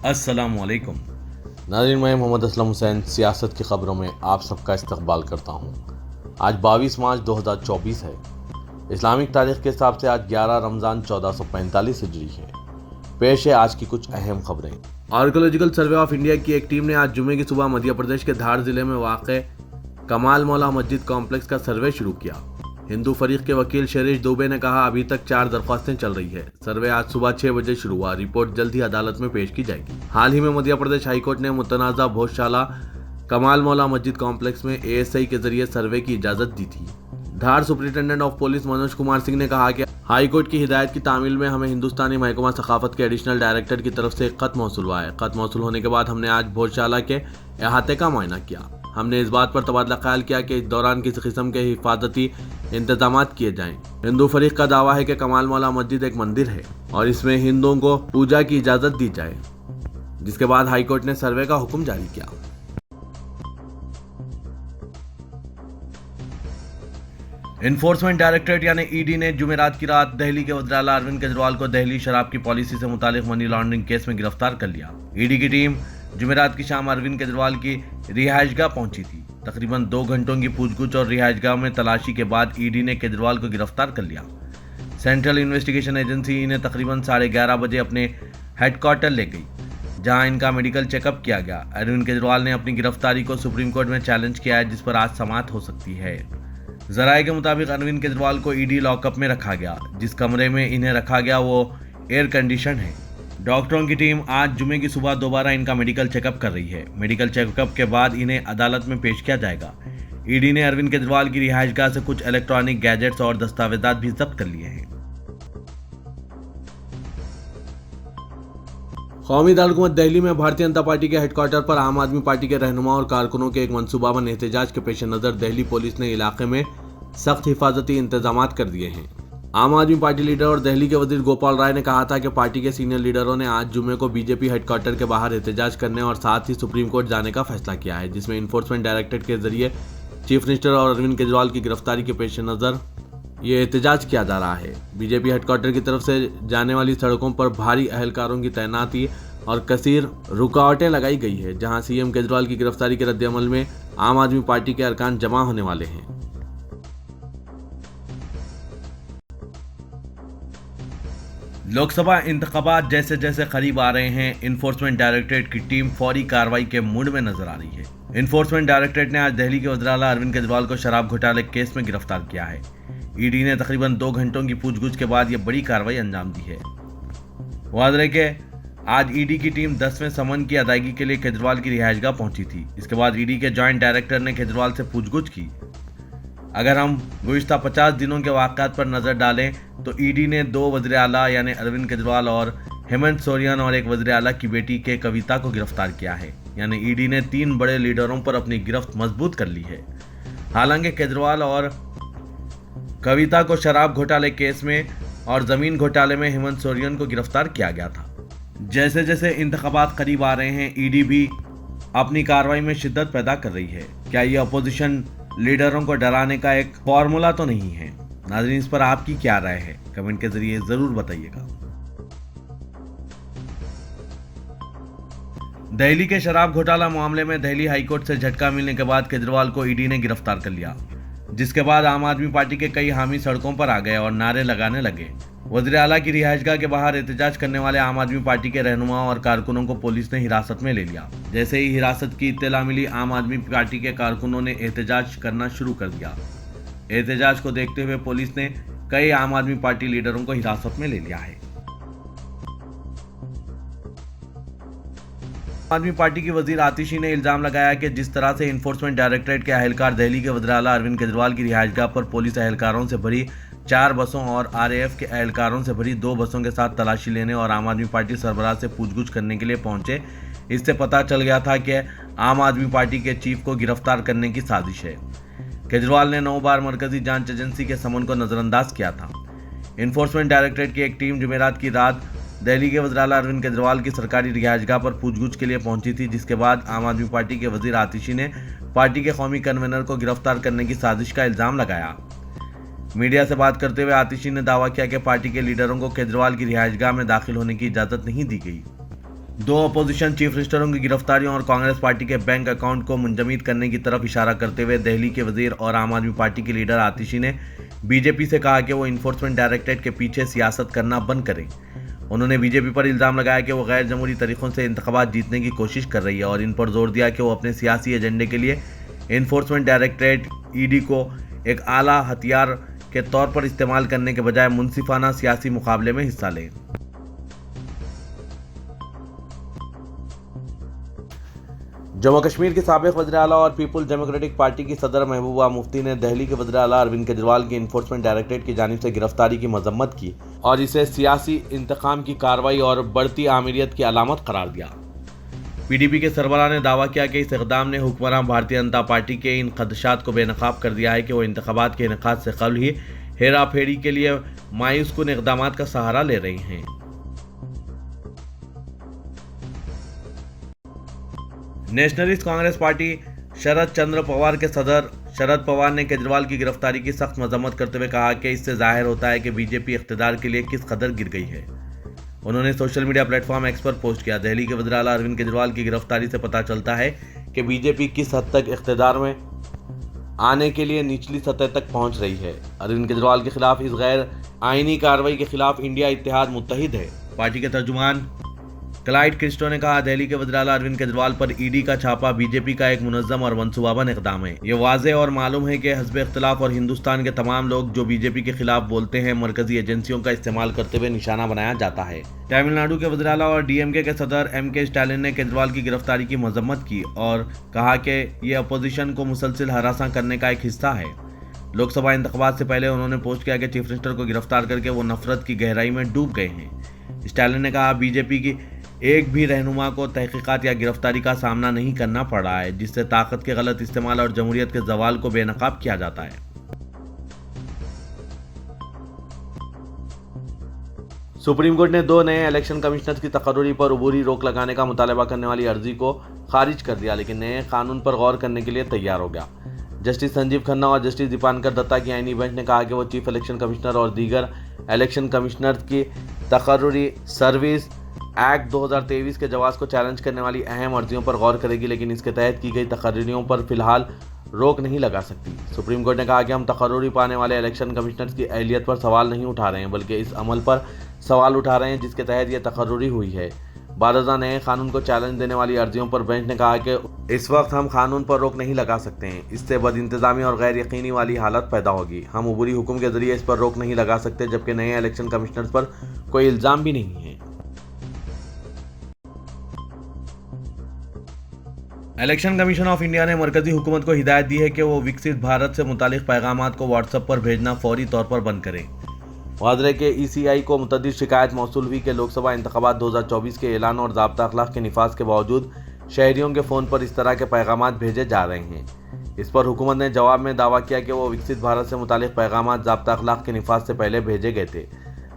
अस्सलामुअलैकुम। नाज़रीन, मैं मोहम्मद असलम हुसैन सियासत की ख़बरों में आप सबका इस्तकबाल करता हूँ। आज 22 मार्च 2024 है। इस्लामिक तारीख के हिसाब से आज 11 रमज़ान 1445 हिजरी है। पेश है आज की कुछ अहम खबरें। आर्कोलॉजिकल सर्वे ऑफ इंडिया की एक टीम ने आज जुमे की सुबह मध्य प्रदेश के धार जिले में वाक़ कमाल मौला मस्जिद कॉम्प्लेक्स का सर्वे शुरू किया। हिंदू फरीक के वकील शरीश दुबे ने कहा, अभी तक 4 दरख्वास्तें चल रही है। सर्वे आज सुबह 6 बजे शुरू हुआ। रिपोर्ट जल्द ही अदालत में पेश की जाएगी। हाल ही में मध्य प्रदेश हाईकोर्ट ने मुतनाज़ा भोजशाला कमाल मौला मस्जिद कॉम्प्लेक्स में एएसआई के जरिए सर्वे की इजाजत दी थी। Dhar superintendent of police Manoj Kumar Singh ने कहा कि हाईकोर्ट की हिदायत की तामील में हमें हिंदुस्तानी महकमा सखाफत के एडिशनल डायरेक्टर की तरफ से एक खत मौसूल हुआ है। खत मौसूल होने के बाद हमने आज भोजशाला के अहाते का मुआयना किया। हमने इस बात पर तबादला ख्याल किया कि इस दौरान किसी किस्म के हिफाजती इंतजाम किए जाएं। हिंदू फरीक का दावा है कि कमाल मौला मस्जिद एक मंदिर है और इसमें हिंदुओं को पूजा की इजाजत दी जाए, जिसके बाद हाईकोर्ट ने सर्वे का हुक्म जारी किया। इन्फोर्समेंट डायरेक्टरेट यानी ईडी ने जुमेरात की रात दिल्ली के वज़ीर आला अरविंद केजरीवाल को दिल्ली शराब की पॉलिसी से मुतालिक मनी लॉन्ड्रिंग केस में गिरफ्तार कर लिया। ईडी की टीम जुमेरात की शाम अरविंद केजरीवाल की रिहायशगाह पहुंची थी। तकरीबन 2 घंटों की पूछगछ और रिहायशगाह में तलाशी के बाद ईडी ने केजरीवाल को गिरफ्तार कर लिया। सेंट्रल इन्वेस्टिगेशन एजेंसी इन्हें तकरीबन 11:30 बजे अपने हेडक्वार्टर ले गई, जहां इनका मेडिकल चेकअप किया गया। अरविंद केजरीवाल ने अपनी गिरफ्तारी को सुप्रीम कोर्ट में चैलेंज किया है, जिस पर आज समाअत हो सकती है। जराये के मुताबिक अरविंद केजरीवाल को ईडी लॉकअप में रखा गया। जिस कमरे में इन्हें रखा गया वो एयर कंडीशन है। डॉक्टरों की टीम आज जुमे की सुबह दोबारा इनका मेडिकल चेकअप कर रही है। मेडिकल चेकअप के बाद इन्हें अदालत में पेश किया जाएगा। ईडी ने अरविंद केजरीवाल की रिहायशगाह से कुछ इलेक्ट्रॉनिक गैजेट्स और दस्तावेजात भी जब्त कर लिए हैं। कौमी दारकूमत दिल्ली में भारतीय जनता पार्टी के हेडक्वार्टर पर आम आदमी पार्टी के रहनुमा और कारकुनों के एक मंसूबाबंद एहतजाज के पेश नज़र दिल्ली पुलिस ने इलाके में सख्त हिफाजती इंतजाम कर दिए हैं। आम आदमी पार्टी लीडर और दिल्ली के वजीर गोपाल राय ने कहा था कि पार्टी के सीनियर लीडरों ने आज जुमे को बीजेपी हेडक्वार्टर के बाहर एहतजाज करने और साथ ही सुप्रीम कोर्ट जाने का फैसला किया है, जिसमें इन्फोर्समेंट डायरेक्टरेट के जरिए चीफ मिनिस्टर और अरविंद केजरीवाल की गिरफ्तारी के पेश नज़र ये एहतजाज किया जा रहा है। बीजेपी हेडक्वार्टर की तरफ से जाने वाली सड़कों पर भारी अहलकारों की तैनाती और कसीर रुकावटें लगाई गई है, जहां सीएम केजरीवाल की गिरफ्तारी के रद्देअमल में आम आदमी पार्टी के अरकान जमा होने वाले हैं। लोकसभा इंतखाबात जैसे जैसे करीब आ रहे हैं, इन्फोर्समेंट डायरेक्टरेट की टीम फौरी कार्रवाई के मूड में नजर आ रही है। इन्फोर्समेंट डायरेक्टरेट ने आज दिल्ली के वज़ीर आला अरविंद केजरीवाल को शराब घोटाले केस में गिरफ्तार किया है। ईडी ने तकरीबन 2 घंटों की पूछगछ के बाद यह बड़ी कार्रवाई अंजाम दी है। वादरे के आज ईडी की टीम 10वें समन की अदायगी के लिए केजरीवाल की रिहायशगाह पहुंची थी। इसके बाद ईडी के जॉइंट डायरेक्टर ने केजरीवाल से पूछगछ की। अगर हम गुज़िश्ता 50 दिनों के वाक़यात पर नज़र डालें तो ईडी ने 2 वज़ीर आला यानी अरविंद केजरीवाल और हेमंत सोरेन और एक वज़ीर आला की बेटी के कविता को गिरफ्तार किया है। यानी ईडी ने 3 बड़े लीडरों पर अपनी गिरफ्त मजबूत कर ली है। हालांकि केजरीवाल और कविता को शराब घोटाले केस में और ज़मीन घोटाले में हेमंत सोरेन को गिरफ्तार किया गया था। जैसे जैसे इंतखाबात करीब आ रहे हैं, ईडी भी अपनी कार्रवाई में शिद्दत पैदा कर रही है। क्या ये अपोजिशन लीडरों को डराने का एक फॉर्मूला तो नहीं है? नाज़रीन, इस पर आपकी क्या राय है? कमेंट के जरिए जरूर बताइएगा। दिल्ली के शराब घोटाला मामले में दिल्ली हाईकोर्ट से झटका मिलने के बाद केजरीवाल को ईडी ने गिरफ्तार कर लिया, जिसके बाद आम आदमी पार्टी के कई हामी सड़कों पर आ गए और नारे लगाने लगे। वज़ीर आला की रिहायशगाह के बाहर एहतजाज करने वाले आम आदमी पार्टी के रहनुमा और कारकुनों को पुलिस ने हिरासत में ले लिया। जैसे ही हिरासत की इत्तला मिली, आम आदमी पार्टी के कारकुनों ने एहतजाज करना शुरू कर दिया। एहतजाज को देखते हुए पुलिस ने कई आम आदमी पार्टी लीडरों को हिरासत में ले लिया है। आम आदमी पार्टी की वजीर आतिशी ने इल्जाम लगाया कि जिस तरह से इन्फोर्समेंट डायरेक्टरेट के अहलकार दिल्ली के वज़ीर आला अरविंद केजरीवाल की रिहायशगाह पर पुलिस अहलकारों से भरी 4 बसों और आरएएफ के अहलकारों से भरी 2 बसों के साथ तलाशी लेने और आम आदमी पार्टी सरबराह से पूछगछ करने के लिए पहुंचे, इससे पता चल गया था कि आम आदमी पार्टी के चीफ को गिरफ्तार करने की साजिश है। केजरीवाल ने 9 बार मरकजी जांच एजेंसी के समन को नजरअंदाज किया था। इन्फोर्समेंट डायरेक्टरेट की एक टीम जुमेरात की रात दिल्ली के वज़ीर आला अरविंद केजरीवाल की सरकारी रिहायशगाह पर पूछगछ के लिए पहुंची थी, जिसके बाद आम आदमी पार्टी के वजीर आतिशी ने पार्टी के कौमी कन्वेनर को गिरफ्तार करने की साजिश का इल्जाम लगाया। मीडिया से बात करते हुए आतिशी ने दावा किया कि पार्टी के लीडरों को केजरीवाल की रिहायशगाह में दाखिल होने की इजाज़त नहीं दी गई। दो अपोजिशन चीफ मिनिस्टरों की गिरफ्तारियों और कांग्रेस पार्टी के बैंक अकाउंट को मुंजमद करने की तरफ इशारा करते हुए दिल्ली के वजीर और आम आदमी पार्टी के लीडर आतिशी ने बीजेपी से कहा कि वो इन्फोर्समेंट डायरेक्टरेट के पीछे सियासत करना बंद करें। उन्होंने बीजेपी पर इल्ज़ाम लगाया कि वो गैर जमहूरी तरीक़ों से इंतखाबात जीतने की कोशिश कर रही है और इन पर जोर दिया कि वो अपने सियासी एजेंडे के लिए इन्फोर्समेंट डायरेक्टरेट ईडी को एक आला हथियार के तौर पर इस्तेमाल करने के बजाय मुनसिफाना सियासी मुकाबले में हिस्सा लें। जम्मू कश्मीर के साबिक वज़ीर आला और पीपुल्स डेमोक्रेटिक पार्टी की सदर महबूबा मुफ्ती ने दिल्ली के वज़ीर आला अरविंद केजरीवाल की इन्फोर्समेंट डायरेक्टरेट की जानिब से गिरफ्तारी की मजम्मत की और इसे सियासी इंतकाम की कार्रवाई और बढ़ती आमिरियत की अलामत करार दिया। पीडीपी के सरबराह ने दावा किया कि इस इक़दाम ने हुक्मरान भारतीय जनता पार्टी के इन खदशात को बेनकाब कर दिया है कि वो इंतखाबात के इनेकाद से कबल ही हेरा फेरी के लिए मायूस कुन इक़दाम का सहारा ले रही हैं। नेशनलिस्ट कांग्रेस पार्टी शरद चंद्र पवार के सदर शरद पवार ने केजरीवाल की गिरफ्तारी की सख्त मजम्मत करते हुए कहा कि इससे जाहिर होता है कि बीजेपी इख्तिदार के लिए किस कदर गिर गई है। उन्होंने सोशल मीडिया प्लेटफॉर्म एक्स पर पोस्ट किया, दिल्ली के वज़ीर आला अरविंद केजरीवाल की गिरफ्तारी से पता चलता है कि बीजेपी किस हद तक इख्तिदार में आने के लिए निचली सतह तक पहुंच रही है। अरविंद केजरीवाल के खिलाफ इस गैर आईनी कार्रवाई के खिलाफ इंडिया इत्तेहाद मुत्तहिद है। पार्टी के तर्जुमान क्लाइड क्रिस्टो ने कहा, दिल्ली के वज़ीर आला अरविंद केजरीवाल पर ईडी का छापा बीजेपी का एक मुनज़्ज़म और मनसूबाबंद इक़दाम है। ये वाज़ेह और मालूम है कि हस्ब इख्तिलाफ और हिंदुस्तान के तमाम लोग जो बीजेपी के खिलाफ बोलते हैं मरकजी एजेंसियों का इस्तेमाल करते हुए निशाना बनाया जाता है। तमिलनाडु के वज़ीर आला और डीएमके के सदर एमके स्टालिन ने केजरीवाल की गिरफ्तारी की मजम्मत की और कहा कि ये अपोजिशन को मुसलसल हरासा करने का एक हिस्सा है। लोकसभा इंतखाबात से पहले उन्होंने पोस्ट किया कि चीफ मिनिस्टर को गिरफ्तार करके वो नफरत की गहराई में डूब गए हैं। स्टालिन ने कहा, बीजेपी की एक भी रहनुमा को तहकीकात या गिरफ्तारी का सामना नहीं करना पड़ रहा है, जिससे ताकत के गलत इस्तेमाल और जमहूरियत के जवाल को बेनकाब किया जाता है। सुप्रीम कोर्ट ने 2 नए इलेक्शन कमिश्नर्स की तकर्रुरी पर अबूरी रोक लगाने का मुतालबा करने वाली अर्जी को खारिज कर दिया, लेकिन नए कानून पर गौर करने के लिए तैयार हो गया। जस्टिस संजीव खन्ना और जस्टिस दीपांकर दत्ता की आईनी बेंच ने कहा कि वो चीफ इलेक्शन कमिश्नर और दीगर इलेक्शन कमिश्नर की तकर्रुरी सर्विस एक्ट 2023 के जवाब को चैलेंज करने वाली अहम अर्जियों पर गौर करेगी, लेकिन इसके तहत की गई तकर्रियों पर फिलहाल रोक नहीं लगा सकती। सुप्रीम कोर्ट ने कहा कि हम तकर्रुरी पाने वाले इलेक्शन कमिश्नर्स की अहलियत पर सवाल नहीं उठा रहे हैं, बल्कि इस अमल पर सवाल उठा रहे हैं जिसके तहत यह तकर्रुरी हुई है। बारजा नए कानून को चैलेंज देने वाली अर्जियों पर बेंच ने कहा कि इस वक्त हम कानून पर रोक नहीं लगा सकते हैं, इससे बदइंतजामी और गैर यकीनी वाली हालत पैदा होगी। हम अबूरी हुक्म के जरिए इस पर रोक नहीं लगा सकते, जबकि नए इलेक्शन कमिश्नर्स पर कोई इल्ज़ाम भी नहीं है। इलेक्शन कमीशन ऑफ इंडिया ने मरकजी हुकूमत को हिदायत दी है कि वो विकसित भारत से मुतालिक पैगामात को व्हाट्सएप पर भेजना फौरी तौर पर बंद करें। वाज़ेह के ECI को मुतअद्दिद शिकायत मौसूल हुई कि लोकसभा इंतखाबात 2024 के ऐलान और ज़ाब्ता अखलाक के निफाज के बावजूद शहरियों के फ़ोन पर इस तरह के पैगामात भेजे जा रहे हैं। इस पर हुकूमत ने जवाब में दावा किया कि वो विकसित भारत से मुतालिक पैगामात ज़ाब्ता अखलाक के निफाज से पहले भेजे गए थे।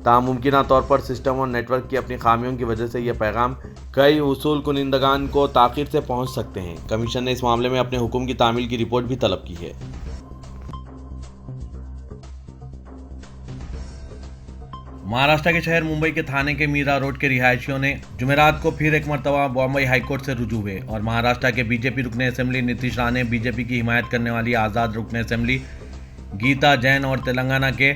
ताहम मुमकिना तौर पर सिस्टम और नेटवर्क की अपनी खामियों की वजह से यह पैगाम कई वसूल कुनिंदगान को ताख़ीर से पहुंच सकते हैं। कमीशन ने इस मामले में अपने हुक्म की तामील की रिपोर्ट भी तलब की है। महाराष्ट्र के शहर मुंबई के थाने के मीरा रोड के रिहायशियों ने जुमेरात को फिर एक मरतबा बॉम्बे हाईकोर्ट से रुजू हुए और महाराष्ट्र के बीजेपी रुकने असेंबली नीतीश राणे, बीजेपी की हिमायत करने वाली आज़ाद रुकने असेंबली गीता जैन और तेलंगाना के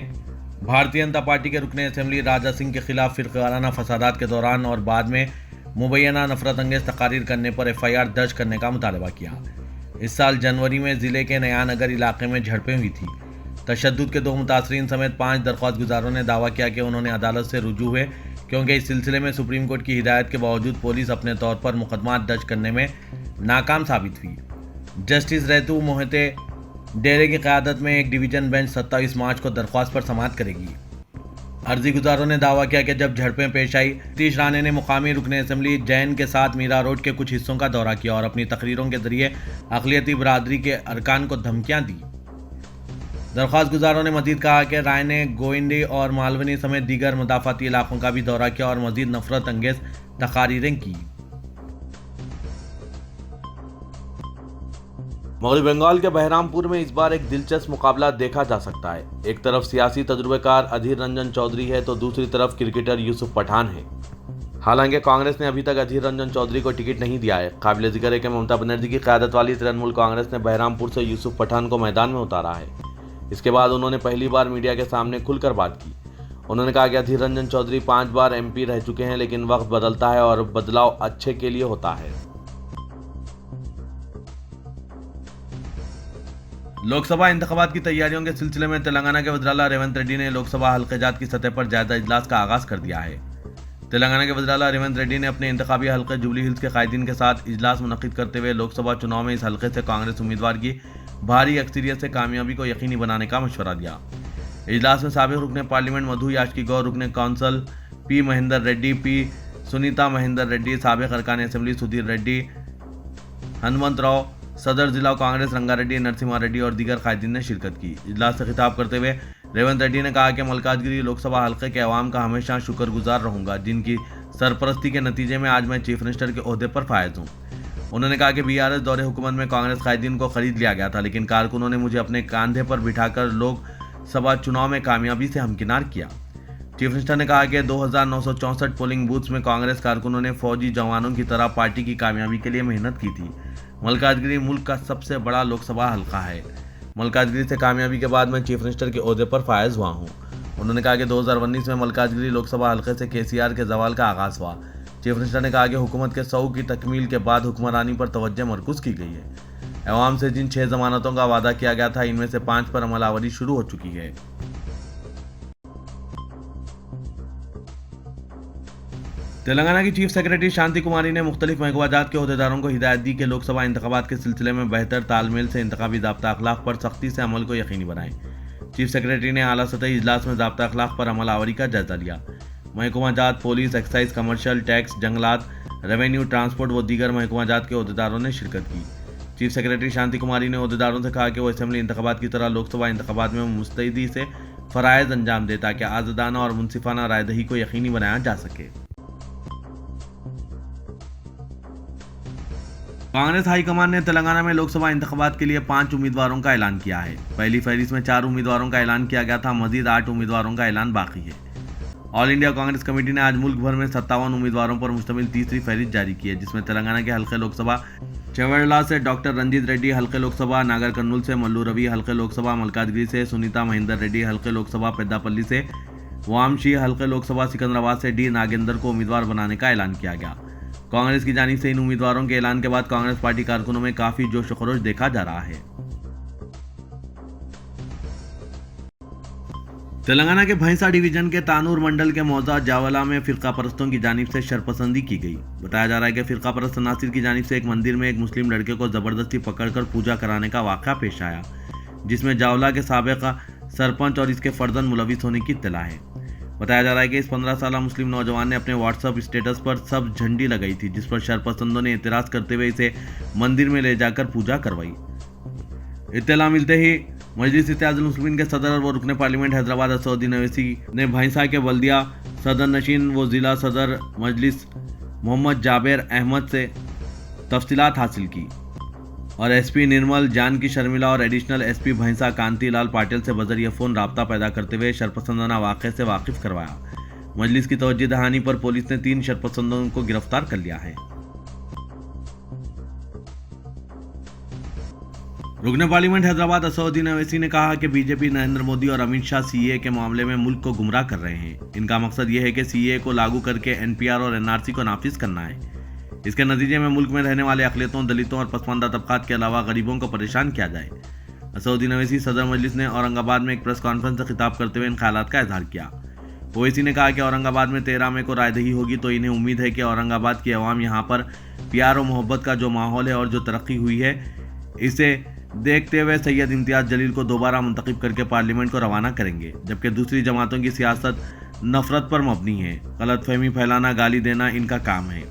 भारतीय जनता पार्टी के रुकने असेंबली राजा सिंह के खिलाफ फिरकाराना फसादात के दौरान और बाद में मुबैना नफरत अंगेज तकारीर करने पर FIR दर्ज करने का मुतालबा किया। इस साल जनवरी में ज़िले के नयानगर इलाके में झड़पें हुई थी। तशद्दुद के 2 मुतासरीन समेत 5 दरख्वास्त गुजारों ने दावा किया कि उन्होंने अदालत से रुजू हुए क्योंकि इस सिलसिले में सुप्रीम कोर्ट की हिदायत के बावजूद पुलिस अपने तौर पर मुकदमा दर्ज करने में नाकाम साबित हुई। जस्टिस रेतू मोहिते डेरे की क़यादत में एक डिवीज़न बेंच 27 मार्च को दरख्वास्त पर समाअत करेगी। अर्जी गुजारों ने दावा किया कि जब झड़पें पेश आई, नीतीश राणे ने मुकामी रुकने असेंबली जैन के साथ मीरा रोड के कुछ हिस्सों का दौरा किया और अपनी तकरीरों के जरिए अक़लियती बरादरी के अरकान को धमकियां दी। दरख्वास्त गुजारों ने मजीद कहा कि राय ने गोविंदी और मालवनी समेत दीगर मुदाफ़ाती इलाकों का भी दौरा किया और मजीद नफरत अंगेज तकारीरें की। मगरबी बंगाल के बहरामपुर में इस बार एक दिलचस्प मुकाबला देखा जा सकता है। एक तरफ सियासी तजुर्बेकार अधीर रंजन चौधरी है तो दूसरी तरफ क्रिकेटर यूसुफ पठान है। हालांकि कांग्रेस ने अभी तक अधीर रंजन चौधरी को टिकट नहीं दिया है। काबिल जिक्र है कि ममता बनर्जी की क़यादत वाली तृणमूल कांग्रेस ने बहरामपुर से यूसुफ पठान को मैदान में उतारा है। इसके बाद उन्होंने पहली बार मीडिया के सामने खुलकर बात की। उन्होंने कहा कि अधीर रंजन चौधरी 5 बार MP रह चुके हैं, लेकिन वक्त बदलता है और बदलाव अच्छे के लिए होता है। लोकसभा इंतखाबात की तैयारियों के सिलसिले में तेलंगाना के वज़ीर-ए-आला रेवंत रेड्डी ने लोकसभा हल्के जात की सतह पर जायजा इजलास का आगाज कर दिया है। तेलंगाना के वज़ीर-ए-आला रेवंत रेड्डी ने अपने इंतखाबी हल्के जुबली हिल्स के कायदीन के साथ इजलास मुनक्किद करते हुए लोकसभा चुनाव में इस हल्के से कांग्रेस उम्मीदवार की भारी अक्सरियत से कामयाबी को यकीनी बनाने का मशवरा दिया। इजलास में साबिक रुकने पार्लियामेंट मधु याचकी गौर, रुकने council P Mahender Reddy, P Sunitha Mahender Reddy, साबिक अरकान असेंबली सुधीर रेड्डी, हनुमंत राव, सदर जिला कांग्रेस रंगारेड्डी, नरसिम्हा रेड्डी और दीगर कायदीन ने शिरकत की। इजलास से खिताब करते हुए रेवंत रेड्डी ने कहा कि मलकाजगिरी लोकसभा हल्के के अवाम का हमेशा शुक्रगुजार रहूंगा, जिनकी सरपरस्ती के नतीजे में आज मैं चीफ मिनिस्टर के ओहदे पर फायज हूँ। उन्होंने कहा कि BRS दौरे हुकूमत में कांग्रेस कायदीन को खरीद लिया गया था, लेकिन कारकुनों ने मुझे अपने कंधे पर बिठाकर लोकसभा चुनाव में कामयाबी से हमकिनार किया। चीफ मिनिस्टर ने कहा कि 2964 पोलिंग बूथ्स में कांग्रेस कारकुनों ने फौजी जवानों की तरह पार्टी की कामयाबी के लिए मेहनत की थी। मलकाजगिरी मुल्क का सबसे बड़ा लोकसभा हल्का है। मलकाजगिरी से कामयाबी के बाद मैं चीफ मिनिस्टर के ओहदे पर फायज हुआ हूँ। उन्होंने कहा कि 2019 में मलकाजगिरी लोकसभा हल्के से KCR के जवाल का आगाज हुआ। चीफ मिनिस्टर ने कहा कि हुकूमत के 100 की तकमील के बाद हुक्मरानी पर तवज्जो मरकूज की गई है। अवाम से जिन 6 जमानतों का वादा किया गया था, इनमें से 5 पर अमलावरी शुरू हो चुकी है। तेलंगाना की चीफ सेक्रेटरी शांति कुमारी ने मुख्तलिफ महकमाजात के ओहदेदारों को हिदायत दी कि लोकसभा इंतखाबात के सिलसिले में बेहतर तालमेल से इंतखाबी ज़ाब्ता अखलाक पर सख्ती से अमल को यकीनी बनाएं। चीफ सेक्रेटरी ने आला सतही इजलास में ज़ाब्ता अखलाक पर अमल आवरी का जायजा लिया। महकमाजात, पुलिस, एक्साइज, कमर्शियल, टैक्स, जंगलात, रेवेन्यू, ट्रांसपोर्ट व दीगर महकमाजात के ओहदेदारों ने शिरकत की। चीफ सेक्रेटरी शांति कुमारी ने ओहदेदारों से कहा कि वो असेंबली इंतखाबात की तरह लोकसभा इंतखाबात में मुस्तैदी से फ़राइज़ अंजाम दे ताकि आज़ादाना और मुनसिफाना रायदही को यकीनी बनाया जा सके। कांग्रेस हाईकमान ने तेलंगाना में लोकसभा इंतखाबात के लिए 5 उम्मीदवारों का ऐलान किया है। पहली फहरिस्त में 4 उम्मीदवारों का ऐलान किया गया था, मजीद 8 उम्मीदवारों का ऐलान बाकी है। ऑल इंडिया कांग्रेस कमेटी ने आज मुल्क भर में 57 उम्मीदवारों पर मुश्तमिल तीसरी फहरिस्त जारी की है, जिसमें तेलंगाना के हल्के लोकसभा चेवड़ला से डॉक्टर रंजीत रेड्डी, हल्के लोकसभा नागर कर्नूल से मल्लू रवि, हल्के लोकसभा मलकाजगिरी से सुनीता महेंदर रेड्डी, हल्के लोकसभा पेद्दापल्ली से वामशी, हल्के लोकसभा सिकंदराबाद से D नागेंद्र को उम्मीदवार बनाने का ऐलान किया गया। कांग्रेस की जानिब से इन उम्मीदवारों के ऐलान के बाद कांग्रेस पार्टी कारकुनों में काफी जोश व खरोश देखा जा रहा है। तेलंगाना के भैंसा डिवीजन के तानूर मंडल के मौजा जावला में फिरका परस्तों की जानिब से शरपसंदी की गई। बताया जा रहा है कि फिरका परस्त नासिर की जानिब से एक मंदिर में एक मुस्लिम लड़के को जबरदस्ती पकड़कर पूजा कराने का वाक़या पेश आया, जिसमें जावला के साबिक़ सरपंच और इसके फर्जन मुलविस होने की इत्तला है। बताया जा रहा है कि इस 15 साला मुस्लिम नौजवान ने अपने व्हाट्सएप स्टेटस पर सब झंडी लगाई थी, जिस पर शरपसंदों ने एतराज़ करते हुए इसे मंदिर में ले जाकर पूजा करवाई। इत्तला मिलते ही मजलिस इत्तेहादुल मुस्लिमीन के सदर व रुकने पार्लियामेंट हैदराबाद असदुद्दीन ओवैसी ने भैंसा के बल्दिया सदर नशीन व जिला सदर मजलिस मोहम्मद जाबेर अहमद से तफसीलात हासिल की और SP निर्मल जानकी शर्मिला और एडिशनल SP भैंसा कांति लाल पाटिल से बजरिया फ़ोन राब्ता पैदा करते हुए शरपसंदाना वाक़े से वाकिफ़ करवाया। मजलिस की तवज्जो दहानी पर पुलिस ने 3 शरपसंदों को गिरफ्तार कर लिया है। रुकने पार्लियामेंट हैदराबाद असदुद्दीन ओवैसी ने कहा कि बीजेपी नरेंद्र मोदी और अमित शाह CAA के मामले में मुल्क को गुमराह कर रहे हैं। इनका मकसद ये है कि CAA को लागू करके NPR और NRC को नाफिज करना है। इसके नतीजे में मुल्क में रहने वाले अक़लियतों, दलितों और पसमानदा तबक़ात के अलावा गरीबों को परेशान किया जाए। असदुद्दीन ओवैसी सदर मजलिस ने औरंगाबाद में एक प्रेस कॉन्फ्रेंस से खिताब करते हुए इन ख्यालात का इजहार किया। ओवैसी ने कहा कि औरंगाबाद में 13 मई को रायदही होगी तो इन्हें उम्मीद है कि औरंगाबाद की अवाम यहाँ पर प्यार और मोहब्बत का जो माहौल है और जो तरक्की हुई है, इसे देखते हुए सैयद इम्तियाज़ जलील को दोबारा मुंतखब करके पार्लियामेंट को रवाना करेंगे, जबकि दूसरी जमातों की सियासत नफरत पर मबनी है। गलतफहमी फैलाना, गाली देना इनका काम है।